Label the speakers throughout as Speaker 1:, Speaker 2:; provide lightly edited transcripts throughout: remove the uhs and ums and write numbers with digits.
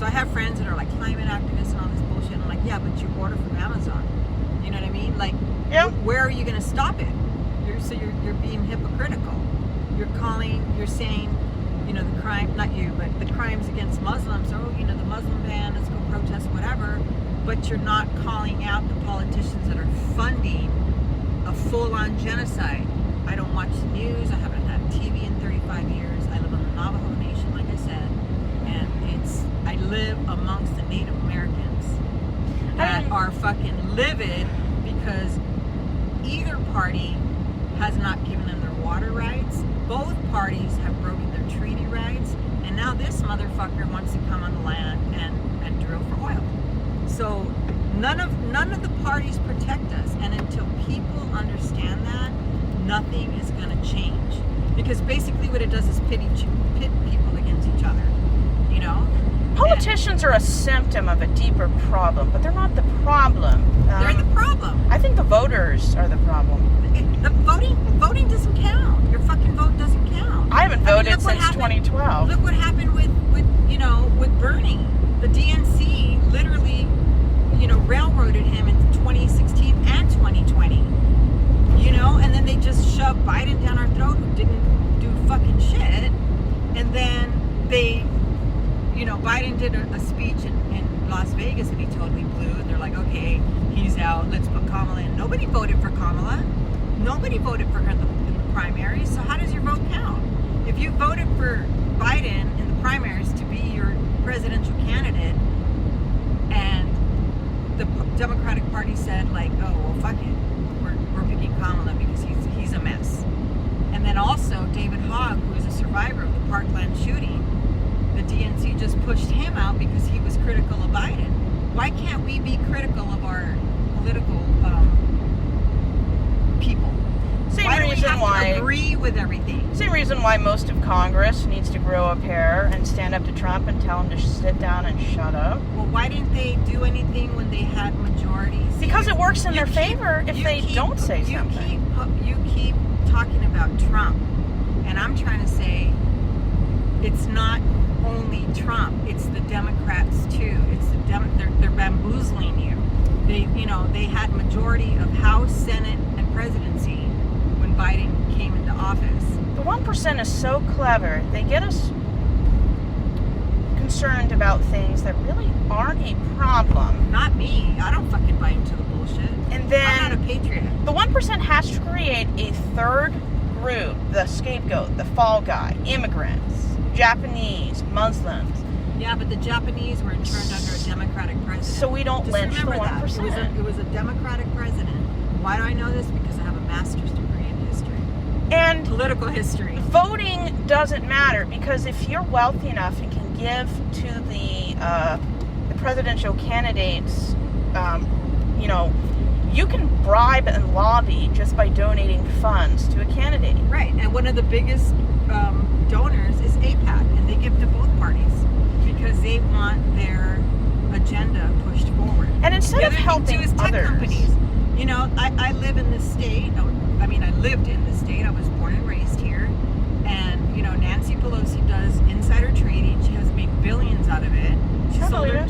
Speaker 1: So I have friends that are like climate activists and all this bullshit. And I'm like, yeah, but you order from Amazon. You know what I mean? Like, where are you going to stop it? You're being hypocritical. You're saying, you know, the crime, not you, but the crimes against Muslims. Oh, you know, the Muslim ban, let's go protest, whatever. But you're not calling out the politicians that are funding a full-on genocide. I don't watch the news. I haven't had TV in 35 years. I live on the Navajo Nation, like I said, and I live amongst the Native Americans that are fucking livid because either party has not given them their water rights. Both parties have broken their treaty rights, and now this motherfucker wants to come on the land and drill for oil. So none of the parties protect us, and until people understand that, nothing is going to change. Because basically what it does is pit people against each other, you know?
Speaker 2: Politicians are a symptom of a deeper problem, but they're not the problem.
Speaker 1: They're the problem.
Speaker 2: I think the voters are the problem.
Speaker 1: Voting doesn't count. Your fucking vote doesn't count.
Speaker 2: I haven't voted since 2012.
Speaker 1: Look what happened with Bernie. The DNC literally, you know, railroaded him in 2016 and 2020. You know, and then they just shoved Biden down our throat, who didn't do fucking shit. And then they, you know, Biden did a speech in Las Vegas and he totally blew. And they're like, okay, he's out. Let's put Kamala in. Nobody voted for Kamala. Nobody voted for her in the primaries. So how does your vote count? If you voted for Biden in the primaries to be your presidential candidate, and the Democratic Party said like, oh well, fuck it, we're picking Kamala because he's a mess. And then also David Hogg, who is a survivor of the Parkland shooting, the DNC just pushed him out because he was critical of Biden. Why can't we be critical of our political people? Why do we have to agree with everything?
Speaker 2: Same reason why most of Congress needs to grow a pair and stand up to Trump and tell him to sit down and shut up.
Speaker 1: Well, why didn't they do anything when they had majorities?
Speaker 2: Because it works in their favor if they don't say something.
Speaker 1: You keep talking about Trump, and I'm trying to say it's not only Trump, it's the Democrats too. It's they're bamboozling you. They had majority of House, Senate, and presidency when Biden came into office.
Speaker 2: The 1% is so clever. They get us concerned about things that really aren't a problem.
Speaker 1: Not me. I don't fucking buy into the bullshit.
Speaker 2: And then
Speaker 1: I'm not a patriot.
Speaker 2: The 1% has to create a third group, the scapegoat, the fall guy, immigrants, Japanese, Muslims.
Speaker 1: Yeah, but the Japanese were interned under a Democratic president.
Speaker 2: So we don't lynch the 1%.
Speaker 1: It was a Democratic president. Why do I know this? Because I have a master's degree in history.
Speaker 2: And
Speaker 1: political history.
Speaker 2: Voting doesn't matter, because if you're wealthy enough and can give to the presidential candidates, you can bribe and lobby just by donating funds to a candidate.
Speaker 1: Right, and one of the biggest donors is AIPAC, and they give to both parties because they want their agenda pushed forward.
Speaker 2: And instead of helping
Speaker 1: is tech
Speaker 2: others,
Speaker 1: companies. You know, I live in this state. I lived in this state. I was born and raised here. And, you know, Nancy Pelosi does insider trading. She has made billions out of it.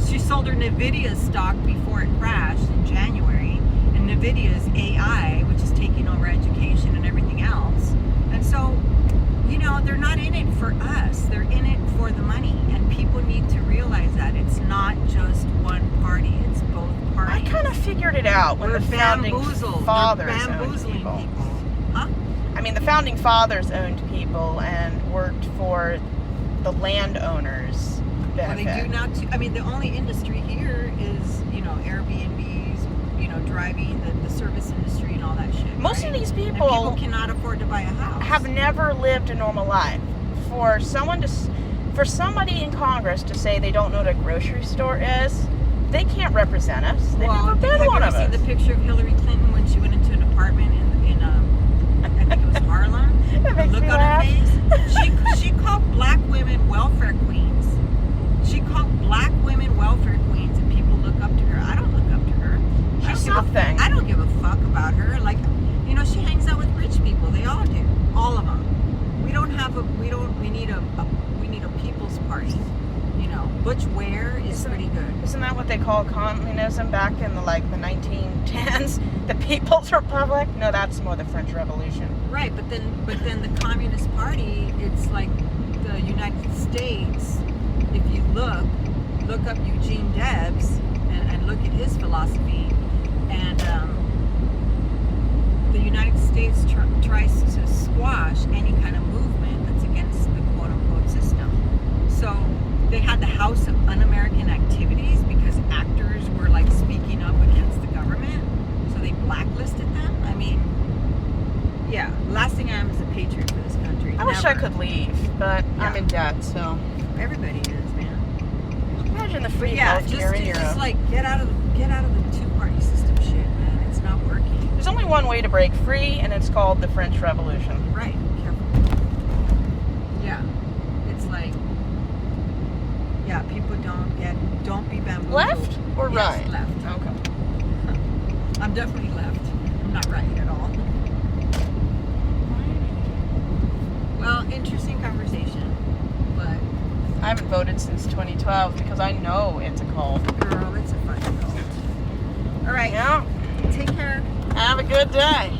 Speaker 1: She sold her NVIDIA stock before it crashed in January. And NVIDIA's AI, which is taking over education and everything else. And so, you know, they're not in it for us. They're in it for the money. And people need to realize that. It's not just one party. It's both parties.
Speaker 2: I kind of figured it out when the founding fathers owned people.
Speaker 1: Huh?
Speaker 2: I mean, the founding fathers owned people and worked for the landowners' benefit.
Speaker 1: Well, they do now too. I mean, the only industry here is, you know, Airbnbs, you know, driving, the service industry and all that shit.
Speaker 2: Most
Speaker 1: right?
Speaker 2: of these
Speaker 1: people cannot afford to buy a house.
Speaker 2: Have never lived a normal life. For somebody in Congress to say they don't know what a grocery store is, they can't represent us. They've never been one of us.
Speaker 1: Have you ever seen the picture of Hillary Clinton when she went into an apartment in I think it was Harlem? The look on her face. She called black women welfare queens. She called black women welfare queens, and people look up to her. I don't look up to her.
Speaker 2: She's nothing.
Speaker 1: I don't give a fuck about her. Like, you know, she hangs out with rich people. They all do. All of them. We don't we need a people's party. You know, Butch Ware is pretty good.
Speaker 2: Isn't that what they call communism back in the 1910s? The People's Republic? No, that's more the French Revolution.
Speaker 1: Right, but then the Communist Party, it's like the United States. If you look up Eugene Debs and look at his philosophy, and the United States tries to squash any kind of movement that's against the quote-unquote system. So they had the House of Un-American Activities because actors were like speaking up against the government, so they blacklisted them. I mean, yeah, last thing I am is a patriot for this country.
Speaker 2: I wish I could leave, but I'm in debt, so.
Speaker 1: Everybody is, man.
Speaker 2: Imagine the free
Speaker 1: Yeah,
Speaker 2: healthcare in
Speaker 1: just
Speaker 2: Europe.
Speaker 1: like get out of the two-party system shit, man. It's not working.
Speaker 2: There's only one way to break free, and it's called the French Revolution.
Speaker 1: Right. Careful. Yeah. It's like, yeah, people don't be bamboozled.
Speaker 2: Left or
Speaker 1: Yes,
Speaker 2: right?
Speaker 1: left.
Speaker 2: Okay.
Speaker 1: I'm definitely left. I'm not right at all. Well, interesting conversation, but
Speaker 2: I haven't voted since 2012 because I know it's a cult.
Speaker 1: girl, it's a fucking cult. All right.
Speaker 2: Yeah.
Speaker 1: Take care.
Speaker 2: Have a good day.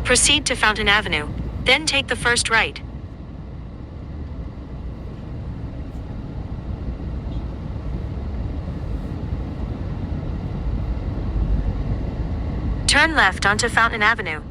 Speaker 3: Proceed to Fountain Avenue, then take the first right. Turn left onto Fountain Avenue.